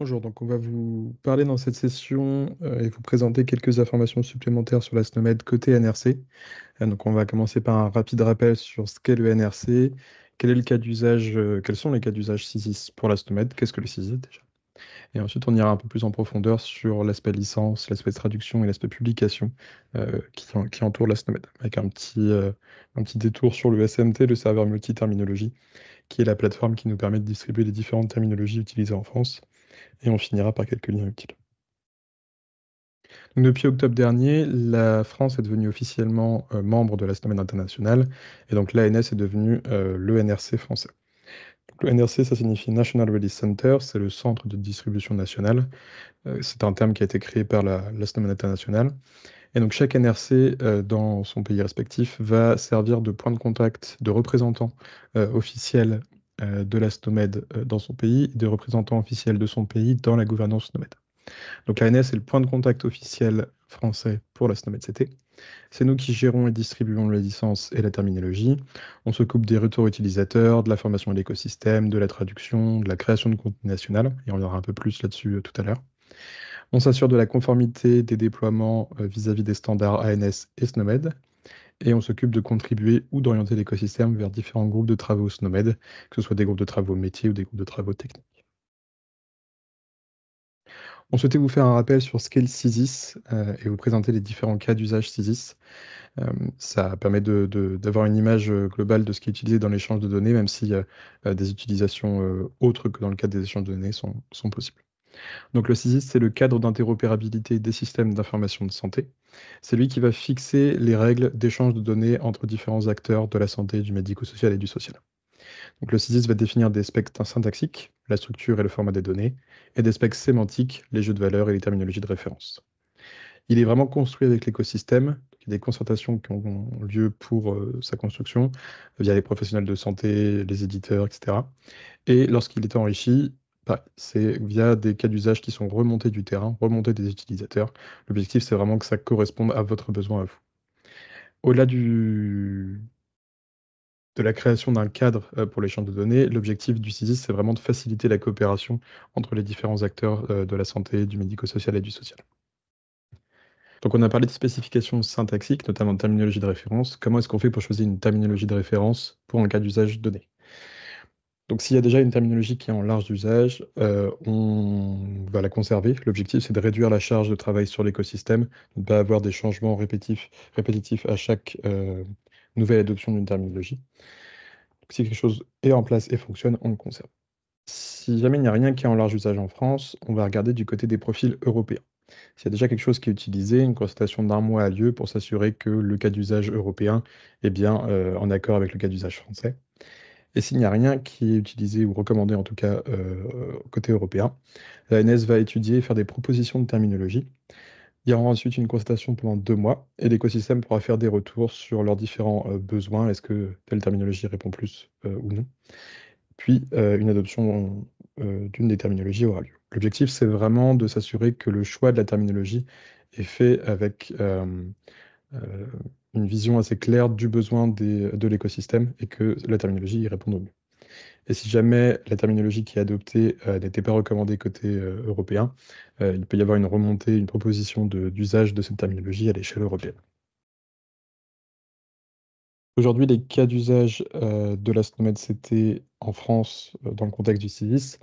Bonjour, donc on va vous parler dans cette session et vous présenter quelques informations supplémentaires sur la SNOMED côté NRC. Donc on va commencer par un rapide rappel sur ce qu'est le NRC, quel est le cas d'usage, quels sont les cas d'usage CISIS pour la SNOMED, qu'est-ce que le CISIS déjà. Et ensuite on ira un peu plus en profondeur sur l'aspect licence, l'aspect traduction et l'aspect publication qui entoure la SNOMED, avec un petit détour sur le SMT, le serveur multi-terminologie, qui est la plateforme qui nous permet de distribuer les différentes terminologies utilisées en France. Et on finira par quelques liens utiles. Donc, depuis octobre dernier, la France est devenue officiellement membre de la SNOMED internationale, et donc l'ANS est devenu l'ENRC français. Donc, le NRC, ça signifie National Release Center, c'est le centre de distribution nationale. C'est un terme qui a été créé par la SNOMED internationale. Et donc chaque NRC dans son pays respectif va servir de point de contact, de représentant officiel de la SNOMED dans son pays, et de représentant officiel de son pays dans la gouvernance SNOMED. Donc l'ANS est le point de contact officiel français pour la SNOMED-CT. C'est nous qui gérons et distribuons les licences et la terminologie. On s'occupe des retours utilisateurs, de la formation de l'écosystème, de la traduction, de la création de contenu national, et on verra un peu plus là-dessus tout à l'heure. On s'assure de la conformité des déploiements vis-à-vis des standards ANS et SNOMED, et on s'occupe de contribuer ou d'orienter l'écosystème vers différents groupes de travaux SNOMED, que ce soit des groupes de travaux métiers ou des groupes de travaux techniques. On souhaitait vous faire un rappel sur ce qu'est le CISIS et vous présenter les différents cas d'usage CISIS. Ça permet d'avoir une image globale de ce qui est utilisé dans l'échange de données, même si des utilisations autres que dans le cadre des échanges de données sont possibles. Donc le CISIS, c'est le cadre d'interopérabilité des systèmes d'information de santé. C'est lui qui va fixer les règles d'échange de données entre différents acteurs de la santé, du médico-social et du social. Donc le CISIS va définir des specs syntaxiques, la structure et le format des données, et des specs sémantiques, les jeux de valeurs et les terminologies de référence. Il est vraiment construit avec l'écosystème. Il y a des concertations qui ont lieu pour sa construction via les professionnels de santé, les éditeurs, etc. Et lorsqu'il est enrichi, c'est via des cas d'usage qui sont remontés du terrain, remontés des utilisateurs. L'objectif, c'est vraiment que ça corresponde à votre besoin à vous. Au-delà de la création d'un cadre pour l'échange de données, l'objectif du CISIS, c'est vraiment de faciliter la coopération entre les différents acteurs de la santé, du médico-social et du social. Donc on a parlé de spécifications syntaxiques, notamment de terminologie de référence. Comment est-ce qu'on fait pour choisir une terminologie de référence pour un cas d'usage donné? Donc s'il y a déjà une terminologie qui est en large usage, on va la conserver. L'objectif, c'est de réduire la charge de travail sur l'écosystème, de ne pas avoir des changements répétitifs à chaque nouvelle adoption d'une terminologie. Donc, si quelque chose est en place et fonctionne, on le conserve. Si jamais il n'y a rien qui est en large usage en France, on va regarder du côté des profils européens. S'il y a déjà quelque chose qui est utilisé, une constatation d'un mois a lieu pour s'assurer que le cas d'usage européen est bien en accord avec le cas d'usage français. Et s'il n'y a rien qui est utilisé ou recommandé, en tout cas côté européen, l'ANS va étudier et faire des propositions de terminologie. Il y aura ensuite une constatation pendant 2 mois et l'écosystème pourra faire des retours sur leurs différents besoins. Est-ce que telle terminologie répond plus ou non? Puis une adoption d'une des terminologies aura lieu. L'objectif, c'est vraiment de s'assurer que le choix de la terminologie est fait avec une vision assez claire du besoin de l'écosystème et que la terminologie y réponde au mieux. Et si jamais la terminologie qui est adoptée n'était pas recommandée côté européen, il peut y avoir une remontée, une proposition d'usage de cette terminologie à l'échelle européenne. Aujourd'hui, les cas d'usage de la SNOMED-CT en France dans le contexte du CIVIS,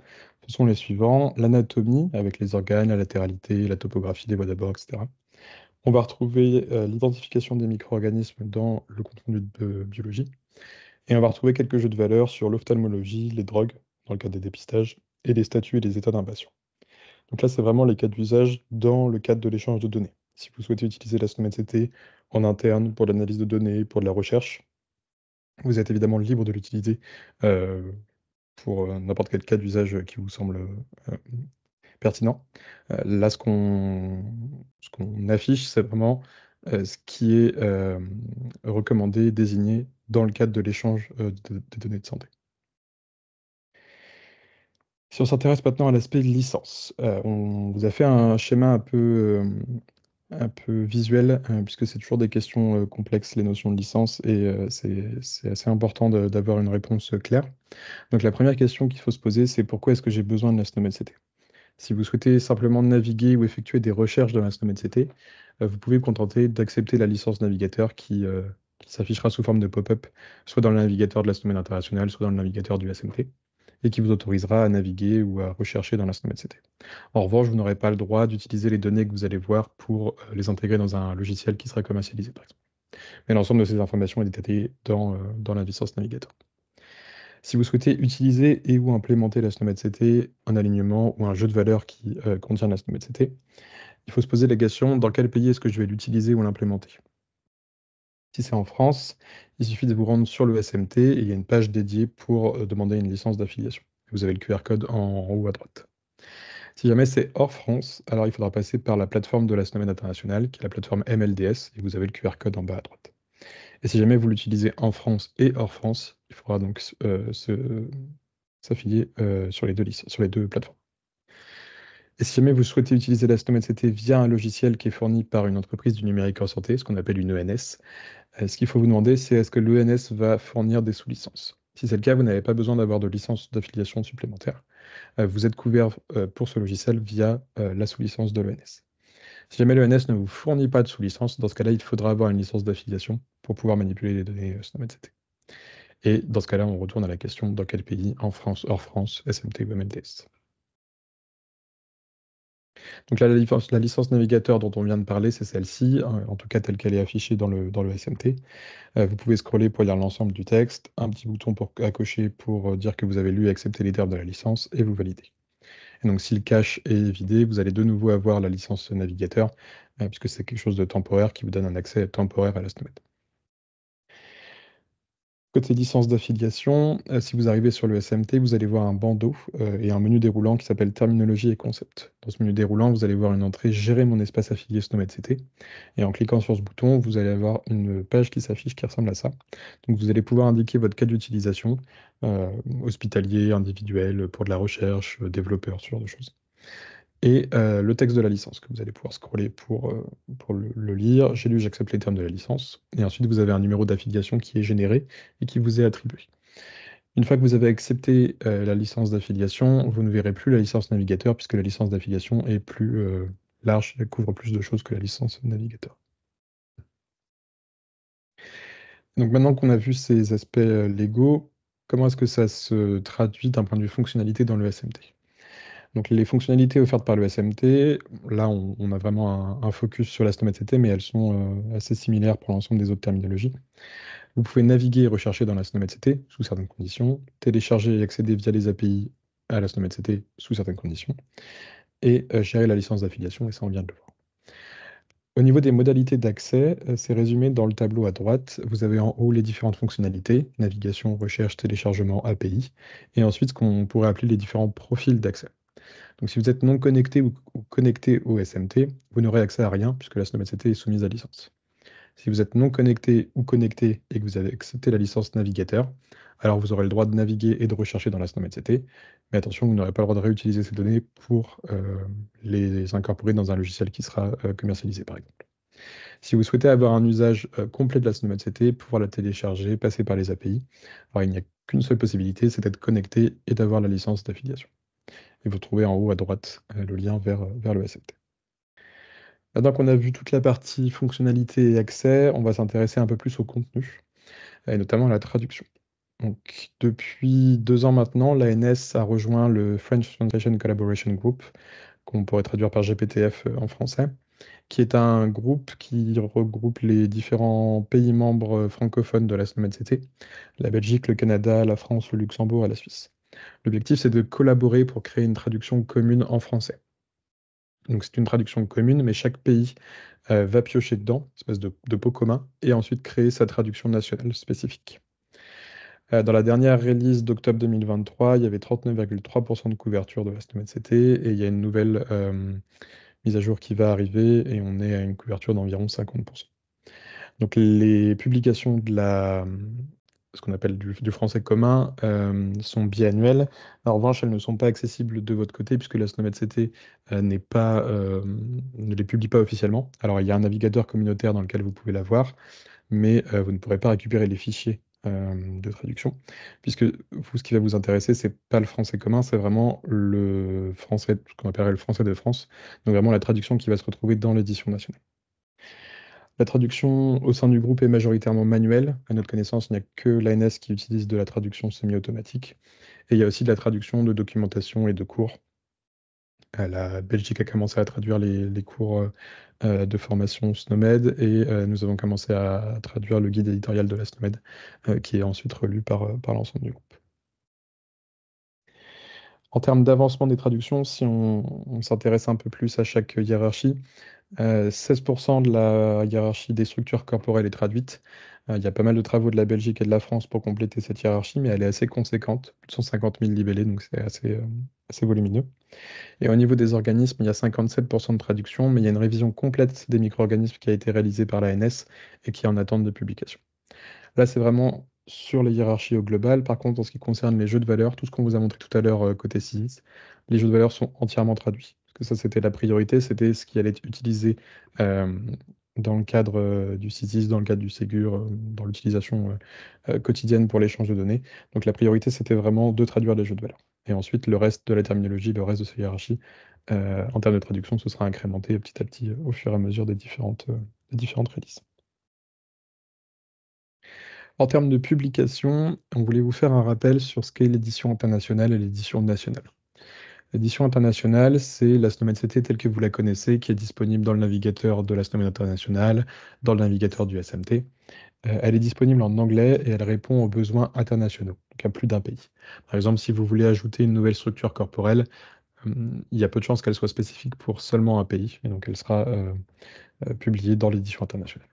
ce sont les suivants. L'anatomie, avec les organes, la latéralité, la topographie des voies d'abord, etc. On va retrouver l'identification des micro-organismes dans le contenu de biologie. Et on va retrouver quelques jeux de valeurs sur l'ophtalmologie, les drogues, dans le cadre des dépistages, et les statuts et les états d'un patient. Donc là, c'est vraiment les cas d'usage dans le cadre de l'échange de données. Si vous souhaitez utiliser la SNOMED-CT en interne pour l'analyse de données, pour de la recherche, vous êtes évidemment libre de l'utiliser euh, pour n'importe quel cas d'usage qui vous semble pertinent. Là, ce qu'on affiche, c'est vraiment ce qui est recommandé, désigné dans le cadre de l'échange des données de santé. Si on s'intéresse maintenant à l'aspect licence, on vous a fait un schéma un peu visuel, puisque c'est toujours des questions complexes, les notions de licence, et c'est assez important d'avoir une réponse claire. Donc la première question qu'il faut se poser, c'est pourquoi est-ce que j'ai besoin de la SNOMED-CT? Si vous souhaitez simplement naviguer ou effectuer des recherches dans la SNOMED-CT, vous pouvez vous contenter d'accepter la licence navigateur qui s'affichera sous forme de pop-up, soit dans le navigateur de la SNOMED internationale, soit dans le navigateur du SMT, et qui vous autorisera à naviguer ou à rechercher dans la SNOMED-CT. En revanche, vous n'aurez pas le droit d'utiliser les données que vous allez voir pour les intégrer dans un logiciel qui sera commercialisé, par exemple. Mais l'ensemble de ces informations est détaillé dans la licence navigateur. Si vous souhaitez utiliser et ou implémenter la SNOMED-CT, un alignement ou un jeu de valeurs qui contient la SNOMED-CT, il faut se poser la question dans quel pays est-ce que je vais l'utiliser ou l'implémenter. Si c'est en France, il suffit de vous rendre sur le SMT et il y a une page dédiée pour demander une licence d'affiliation. Vous avez le QR code en haut à droite. Si jamais c'est hors France, alors il faudra passer par la plateforme de la SNOMED internationale, qui est la plateforme MLDS, et vous avez le QR code en bas à droite. Et si jamais vous l'utilisez en France et hors France, il faudra donc s'affilier sur les deux plateformes. Et si jamais vous souhaitez utiliser la SNOMED-CT via un logiciel qui est fourni par une entreprise du numérique en santé, ce qu'on appelle une ENS, ce qu'il faut vous demander, c'est est-ce que l'ENS va fournir des sous-licences. Si c'est le cas, vous n'avez pas besoin d'avoir de licence d'affiliation supplémentaire. Vous êtes couvert pour ce logiciel via la sous-licence de l'ENS. Si jamais l'ENS ne vous fournit pas de sous-licence, dans ce cas-là, il faudra avoir une licence d'affiliation pour pouvoir manipuler les données SNOMED-CT. Et dans ce cas-là, on retourne à la question dans quel pays, en France, hors France, SMT ou MLDS. Donc là, la licence navigateur dont on vient de parler, c'est celle-ci, en tout cas telle qu'elle est affichée dans le SMT. Vous pouvez scroller pour lire l'ensemble du texte, un petit bouton à cocher pour dire que vous avez lu et accepté les termes de la licence, et vous validez. Et donc si le cache est vidé, vous allez de nouveau avoir la licence navigateur, puisque c'est quelque chose de temporaire qui vous donne un accès temporaire à la SNOMED. Côté licence d'affiliation, si vous arrivez sur le SMT, vous allez voir un bandeau et un menu déroulant qui s'appelle Terminologie et concept. Dans ce menu déroulant, vous allez voir une entrée Gérer mon espace affilié SNOMED-CT. Et en cliquant sur ce bouton, vous allez avoir une page qui s'affiche qui ressemble à ça. Donc vous allez pouvoir indiquer votre cas d'utilisation, hospitalier, individuel, pour de la recherche, développeur, ce genre de choses. Et le texte de la licence que vous allez pouvoir scroller pour le lire. J'ai lu, j'accepte les termes de la licence. Et ensuite, vous avez un numéro d'affiliation qui est généré et qui vous est attribué. Une fois que vous avez accepté la licence d'affiliation, vous ne verrez plus la licence navigateur puisque la licence d'affiliation est plus large, elle couvre plus de choses que la licence navigateur. Donc maintenant qu'on a vu ces aspects légaux, comment est-ce que ça se traduit d'un point de vue fonctionnalité dans le SMT? Donc les fonctionnalités offertes par le SMT, là on a vraiment un focus sur la SNOMED-CT, mais elles sont assez similaires pour l'ensemble des autres terminologies. Vous pouvez naviguer et rechercher dans la SNOMED-CT sous certaines conditions, télécharger et accéder via les API à la SNOMED-CT sous certaines conditions, et gérer la licence d'affiliation, et ça on vient de le voir. Au niveau des modalités d'accès, c'est résumé dans le tableau à droite. Vous avez en haut les différentes fonctionnalités, navigation, recherche, téléchargement, API, et ensuite ce qu'on pourrait appeler les différents profils d'accès. Donc si vous êtes non connecté ou connecté au SMT, vous n'aurez accès à rien puisque la SNOMED-CT est soumise à licence. Si vous êtes non connecté ou connecté et que vous avez accepté la licence navigateur, alors vous aurez le droit de naviguer et de rechercher dans la SNOMED-CT. Mais attention, vous n'aurez pas le droit de réutiliser ces données pour les incorporer dans un logiciel qui sera commercialisé, par exemple. Si vous souhaitez avoir un usage complet de la SNOMED-CT, pouvoir la télécharger, passer par les API, alors il n'y a qu'une seule possibilité, c'est d'être connecté et d'avoir la licence d'affiliation. Et vous trouvez en haut à droite le lien vers le SMT. Maintenant qu'on a vu toute la partie fonctionnalité et accès, on va s'intéresser un peu plus au contenu, et notamment à la traduction. Donc, depuis 2 ans maintenant, l'ANS a rejoint le French Translation Collaboration Group, qu'on pourrait traduire par GPTF en français, qui est un groupe qui regroupe les différents pays membres francophones de la SNOMED-CT, la Belgique, le Canada, la France, le Luxembourg et la Suisse. L'objectif, c'est de collaborer pour créer une traduction commune en français. Donc c'est une traduction commune, mais chaque pays va piocher dedans, espèce de pot commun, et ensuite créer sa traduction nationale spécifique. Dans la dernière release d'octobre 2023, il y avait 39,3% de couverture de la SNOMED-CT, et il y a une nouvelle mise à jour qui va arriver, et on est à une couverture d'environ 50%. Donc les publications de ce qu'on appelle du français commun sont biannuelles. En revanche, elles ne sont pas accessibles de votre côté puisque la SNOMED-CT ne les publie pas officiellement. Alors, il y a un navigateur communautaire dans lequel vous pouvez la voir, mais vous ne pourrez pas récupérer les fichiers de traduction, puisque vous, ce qui va vous intéresser, c'est pas le français commun, c'est vraiment le français, ce qu'on appellerait le français de France, donc vraiment la traduction qui va se retrouver dans l'édition nationale. La traduction au sein du groupe est majoritairement manuelle. À notre connaissance, il n'y a que l'ANS qui utilise de la traduction semi-automatique. Et il y a aussi de la traduction de documentation et de cours. La Belgique a commencé à traduire les cours de formation SNOMED et nous avons commencé à traduire le guide éditorial de la SNOMED, qui est ensuite relu par l'ensemble du groupe. En termes d'avancement des traductions, si on s'intéresse un peu plus à chaque hiérarchie, 16% de la hiérarchie des structures corporelles est traduite. Il y a pas mal de travaux de la Belgique et de la France pour compléter cette hiérarchie, mais elle est assez conséquente, plus de 150 000 libellés, donc c'est assez volumineux. Et au niveau des organismes, il y a 57% de traduction, mais il y a une révision complète des micro-organismes qui a été réalisée par l'ANS et qui est en attente de publication. Là, c'est vraiment sur les hiérarchies au global. Par contre, en ce qui concerne les jeux de valeur, tout ce qu'on vous a montré tout à l'heure côté CIS, les jeux de valeur sont entièrement traduits. Parce que ça, c'était la priorité, c'était ce qui allait être utilisé euh, dans le cadre du CIS, dans le cadre du Ségur, dans l'utilisation quotidienne pour l'échange de données. Donc la priorité, c'était vraiment de traduire les jeux de valeur. Et ensuite, le reste de la terminologie, le reste de ces hiérarchies, en termes de traduction, ce sera incrémenté petit à petit au fur et à mesure des différentes releases. En termes de publication, on voulait vous faire un rappel sur ce qu'est l'édition internationale et l'édition nationale. L'édition internationale, c'est la SNOMED CT telle que vous la connaissez, qui est disponible dans le navigateur de la SNOMED internationale, dans le navigateur du SMT. Elle est disponible en anglais et elle répond aux besoins internationaux, donc à plus d'un pays. Par exemple, si vous voulez ajouter une nouvelle structure corporelle, il y a peu de chances qu'elle soit spécifique pour seulement un pays, et donc elle sera publiée dans l'édition internationale.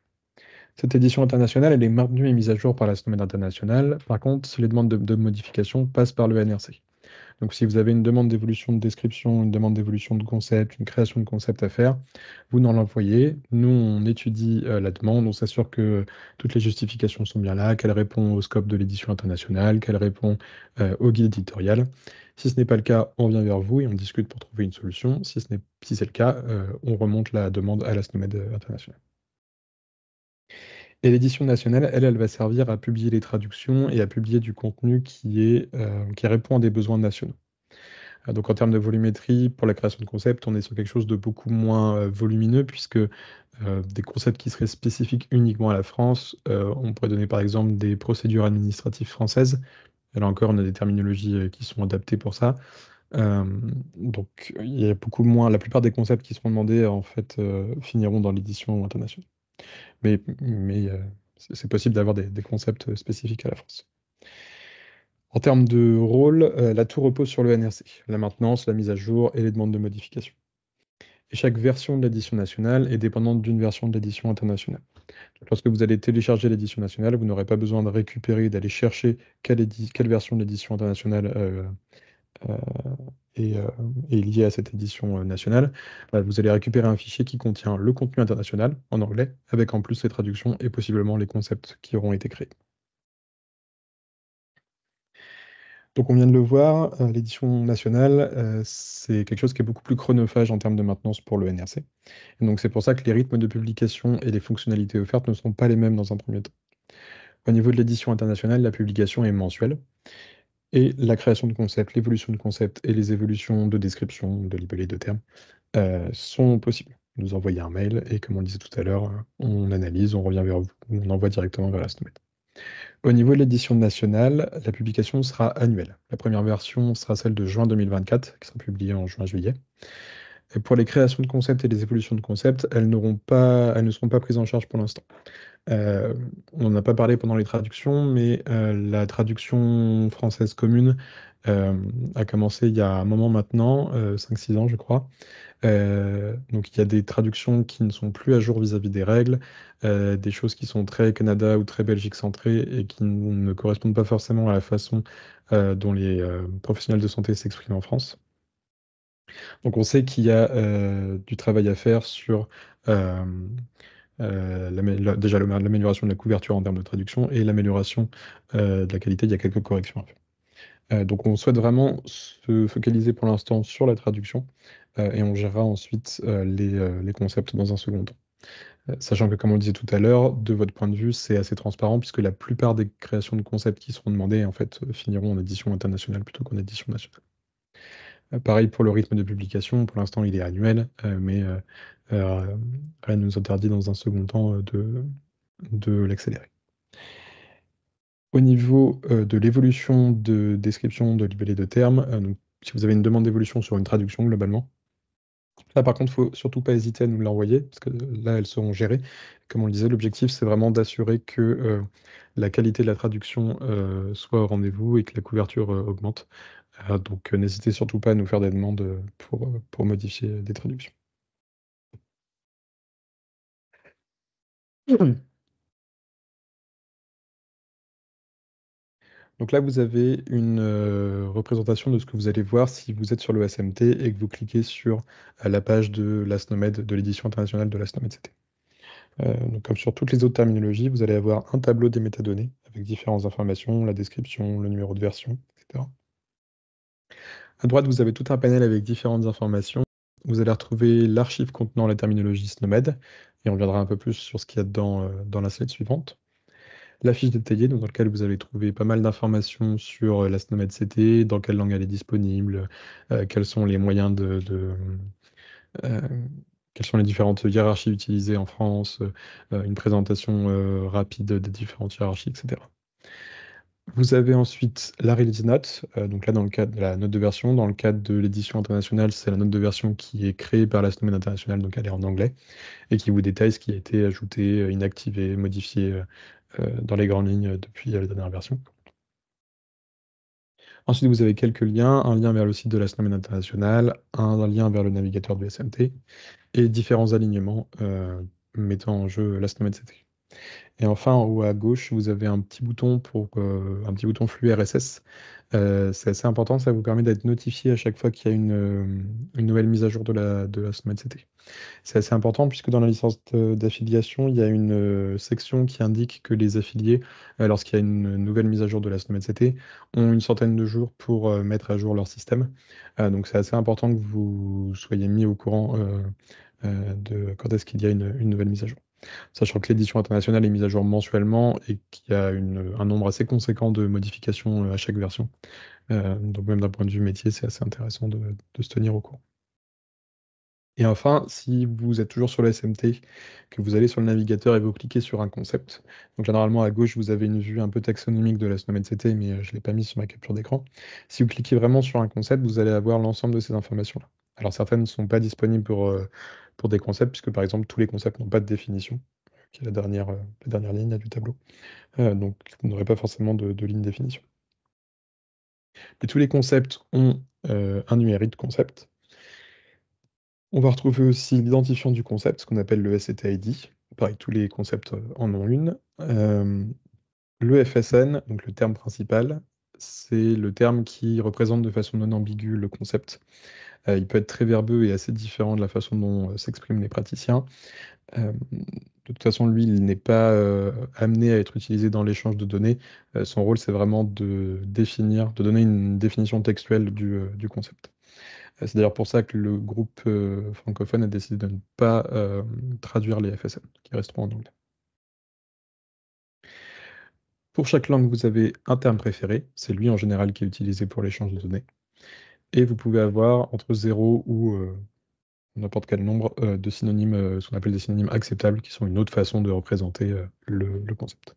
Cette édition internationale, elle est maintenue et mise à jour par la SNOMED internationale. Par contre, les demandes de modification passent par le NRC. Donc si vous avez une demande d'évolution de description, une demande d'évolution de concept, une création de concept à faire, vous nous l'envoyez. Nous, on étudie la demande, on s'assure que toutes les justifications sont bien là, qu'elle répond au scope de l'édition internationale, qu'elle répond au guide éditorial. Si ce n'est pas le cas, on vient vers vous et on discute pour trouver une solution. Si c'est le cas, on remonte la demande à la SNOMED internationale. Et l'édition nationale, elle va servir à publier les traductions et à publier du contenu qui répond à des besoins nationaux. Donc en termes de volumétrie, pour la création de concepts, on est sur quelque chose de beaucoup moins volumineux, puisque des concepts qui seraient spécifiques uniquement à la France, on pourrait donner par exemple des procédures administratives françaises. Et là encore, on a des terminologies qui sont adaptées pour ça. Donc il y a beaucoup moins, la plupart des concepts qui seront demandés, en fait, finiront dans l'édition internationale. Mais c'est possible d'avoir des concepts spécifiques à la France. En termes de rôle, là, tout repose sur le NRC, la maintenance, la mise à jour et les demandes de modification. Et chaque version de l'édition nationale est dépendante d'une version de l'édition internationale. Donc, lorsque vous allez télécharger l'édition nationale, vous n'aurez pas besoin de récupérer, d'aller chercher quelle version de l'édition internationale euh, est liée à cette édition nationale. Vous allez récupérer un fichier qui contient le contenu international en anglais, avec en plus les traductions et possiblement les concepts qui auront été créés. Donc on vient de le voir, l'édition nationale, c'est quelque chose qui est beaucoup plus chronophage en termes de maintenance pour le NRC. Et donc c'est pour ça que les rythmes de publication et les fonctionnalités offertes ne sont pas les mêmes dans un premier temps. Au niveau de l'édition internationale, la publication est mensuelle. Et la création de concepts, l'évolution de concepts et les évolutions de description, de libellés de termes sont possibles. Vous envoyez un mail et comme on le disait tout à l'heure, on analyse, on revient vers vous, on envoie directement vers la SNOMED. Au niveau de l'édition nationale, la publication sera annuelle. La première version sera celle de juin 2024, qui sera publiée en juin-juillet. Et pour les créations de concepts et les évolutions de concepts, elles ne seront pas prises en charge pour l'instant. On n'en a pas parlé pendant les traductions, mais la traduction française commune a commencé il y a un moment maintenant, 5-6 ans je crois. Donc il y a des traductions qui ne sont plus à jour vis-à-vis des règles, des choses qui sont très Canada ou très Belgique centrées et qui ne correspondent pas forcément à la façon dont les professionnels de santé s'expriment en France. Donc on sait qu'il y a du travail à faire sur euh, déjà l'amélioration de la couverture en termes de traduction et l'amélioration de la qualité. Il y a quelques corrections à faire. Donc on souhaite vraiment se focaliser pour l'instant sur la traduction et on gérera ensuite les concepts dans un second temps. Sachant que, comme on le disait tout à l'heure, de votre point de vue, c'est assez transparent puisque la plupart des créations de concepts qui seront demandées, en fait, finiront en édition internationale plutôt qu'en édition nationale. Pareil pour le rythme de publication, pour l'instant il est annuel, mais rien ne nous interdit dans un second temps de l'accélérer. Au niveau de l'évolution de description de libellé de termes, donc, si vous avez une demande d'évolution sur une traduction globalement, là par contre, il ne faut surtout pas hésiter à nous l'envoyer, parce que là elles seront gérées. Comme on le disait, l'objectif c'est vraiment d'assurer que la qualité de la traduction soit au rendez-vous et que la couverture augmente. Donc n'hésitez surtout pas à nous faire des demandes pour modifier des traductions. Donc là, vous avez une représentation de ce que vous allez voir si vous êtes sur le SMT et que vous cliquez sur la page de l'ASNOMED, de l'édition internationale de l'ASNOMED CT. Donc comme sur toutes les autres terminologies, vous allez avoir un tableau des métadonnées avec différentes informations, la description, le numéro de version, etc. À droite, vous avez tout un panel avec différentes informations. Vous allez retrouver l'archive contenant la terminologie SNOMED, et on reviendra un peu plus sur ce qu'il y a dedans dans la slide suivante. La fiche détaillée, donc, dans laquelle vous allez trouver pas mal d'informations sur la SNOMED CT, dans quelle langue elle est disponible, quels sont les moyens euh, quelles sont les différentes hiérarchies utilisées en France, une présentation rapide des différentes hiérarchies, etc. Vous avez ensuite la release note, donc là dans le cadre de la note de version, dans le cadre de l'édition internationale, c'est la note de version qui est créée par la SNOMED internationale, donc elle est en anglais, et qui vous détaille ce qui a été ajouté, inactivé, modifié dans les grandes lignes depuis la dernière version. Ensuite, vous avez quelques liens, un lien vers le site de la SNOMED internationale, un lien vers le navigateur du SMT, et différents alignements mettant en jeu la SNOMED CT. Et enfin, en haut à gauche, vous avez un petit bouton un petit bouton flux RSS. C'est assez important, ça vous permet d'être notifié à chaque fois qu'il y a une nouvelle mise à jour de la SNOMED CT. C'est assez important puisque dans la licence d'affiliation, il y a une section qui indique que les affiliés, lorsqu'il y a une nouvelle mise à jour de la SNOMED CT, ont une centaine de jours pour mettre à jour leur système. Donc c'est assez important que vous soyez mis au courant de quand est-ce qu'il y a une nouvelle mise à jour. Sachant que l'édition internationale est mise à jour mensuellement et qu'il y a un nombre assez conséquent de modifications à chaque version. Donc même d'un point de vue métier, c'est assez intéressant de se tenir au courant. Et enfin, si vous êtes toujours sur le SMT, que vous allez sur le navigateur et vous cliquez sur un concept, donc généralement à gauche, vous avez une vue un peu taxonomique de la SNOMED CT, mais je ne l'ai pas mis sur ma capture d'écran. Si vous cliquez vraiment sur un concept, vous allez avoir l'ensemble de ces informations-là. Alors certaines ne sont pas disponibles pour des concepts, puisque par exemple, tous les concepts n'ont pas de définition, qui est la dernière ligne là, du tableau. Donc vous n'aurez pas forcément de ligne définition. Et tous les concepts ont un URI de concept. On va retrouver aussi l'identifiant du concept, ce qu'on appelle le SCT-ID. Pareil, tous les concepts en ont une. Le FSN, donc le terme principal, c'est le terme qui représente de façon non ambiguë le concept. Il peut être très verbeux et assez différent de la façon dont s'expriment les praticiens. De toute façon, lui, il n'est pas amené à être utilisé dans l'échange de données. Son rôle, c'est vraiment de définir, de donner une définition textuelle du concept. C'est d'ailleurs pour ça que le groupe francophone a décidé de ne pas traduire les FSM, qui resteront en anglais. Pour chaque langue, vous avez un terme préféré. C'est lui en général qui est utilisé pour l'échange de données. Et vous pouvez avoir entre 0 ou n'importe quel nombre de synonymes, ce qu'on appelle des synonymes acceptables, qui sont une autre façon de représenter le concept.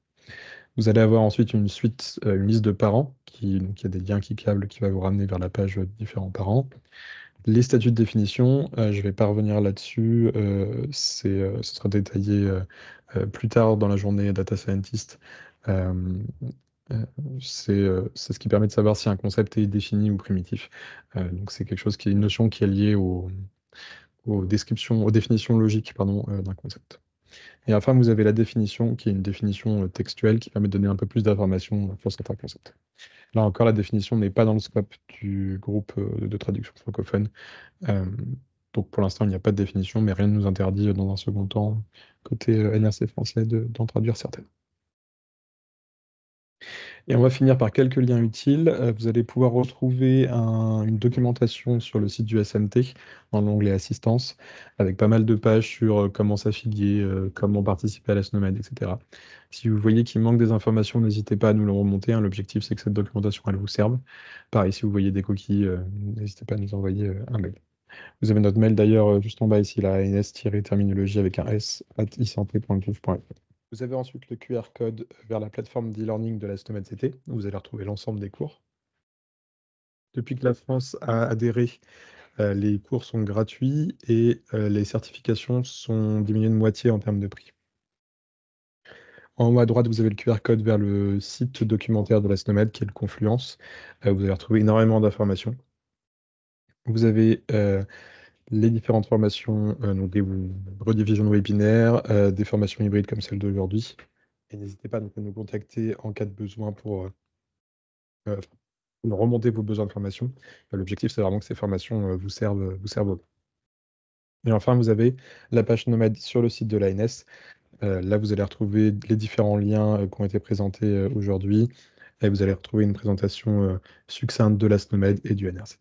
Vous allez avoir ensuite une suite, une liste de parents, donc il y a des liens cliquables qui va vous ramener vers la page différents parents. Les statuts de définition, je ne vais pas revenir là-dessus, ce sera détaillé plus tard dans la journée Data Scientist. Euh, c'est ce qui permet de savoir si un concept est défini ou primitif. Donc c'est quelque chose qui est une notion qui est liée aux descriptions, aux définitions logiques, pardon, d'un concept. Et enfin, vous avez la définition, qui est une définition textuelle qui permet de donner un peu plus d'informations sur certains concepts. Là encore, la définition n'est pas dans le scope du groupe de traduction francophone. Euh, donc pour l'instant, il n'y a pas de définition, mais rien ne nous interdit dans un second temps, côté NRC français, d'en traduire certaines. Et on va finir par quelques liens utiles. Vous allez pouvoir retrouver une documentation sur le site du SMT dans l'onglet Assistance, avec pas mal de pages sur comment s'affilier, comment participer à la SNOMED, etc. Si vous voyez qu'il manque des informations, n'hésitez pas à nous le remonter, hein. L'objectif, c'est que cette documentation, elle vous serve. Pareil, si vous voyez des coquilles, n'hésitez pas à nous envoyer un mail. Vous avez notre mail d'ailleurs juste en bas ici, la ans-terminologie avec un s @isanté.gouv.fr. Vous avez ensuite le QR code vers la plateforme d'e-learning de la SNOMED CT, où vous allez retrouver l'ensemble des cours. Depuis que la France a adhéré, les cours sont gratuits et les certifications sont diminuées de moitié en termes de prix. En haut à droite, vous avez le QR code vers le site documentaire de la SNOMED, qui est le Confluence. Vous allez retrouver énormément d'informations. Vous avez les différentes formations, donc des rediffusions de webinaires, des formations hybrides comme celle d'aujourd'hui. Et n'hésitez pas donc à nous contacter en cas de besoin pour euh, remonter vos besoins de formation. L'objectif, c'est vraiment que ces formations vous servent. Et enfin, vous avez la page Nomade sur le site de l'ANS. Là, vous allez retrouver les différents liens qui ont été présentés aujourd'hui. Et vous allez retrouver une présentation succincte de la SNOMED et du NRC.